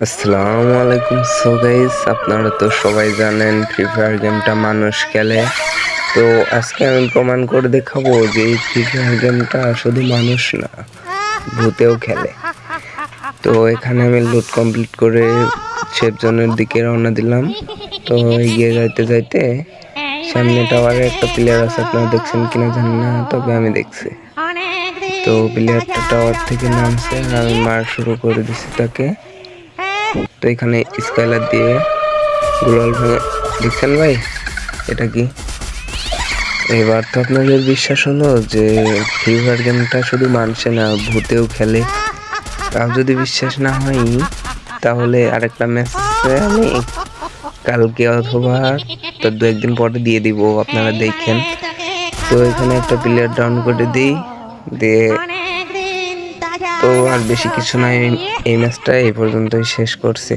আসসালামু আলাইকুম। So guys, আপনারা তো সবাই জানেন ফ্রি ফায়ার গেমটা মানুষ খেলে। তো আজকে আমি প্রমাণ করে দেখাবো যে এই ফ্রি ফায়ার গেমটা শুধু মানুষ না, ভূতেও খেলে। তো এখানে আমি লুট কমপ্লিট করে সেফ জোনের দিকে রওনা দিলাম। তো এগিয়ে যাইতে যাইতে সামনে টাওয়ারে একটা প্লেয়ার আছে, আপনারা দেখছেন কিনা জানি না, তবে আমি দেখছি। তো প্লেয়ারটা টাওয়ার থেকে নামছে আর আমি মার শুরু করে দিছি তাকে। তো এখানে স্কাইলার দিয়ে গ্লোয়াল ভেঙে, দেখছেন ভাই এটা কি? এবার তো আপনাদের বিশ্বাস হলো যে ফ্রি ফায়ার গেমটা শুধু মানুষে না, ভূতেও খেলে। তাও যদি বিশ্বাস না হয় তাহলে আরেকটা ম্যাচে আমি কালকে অথবা তার 2-1 দিন পরে দিয়ে দিব, আপনারা দেখেন। তো এখানে একটা প্লেয়ার ডাউন করে দিই দিয়ে, তো আর বেশি কিছু নাই, এই ম্যাচটা এই পর্যন্তই শেষ করছি।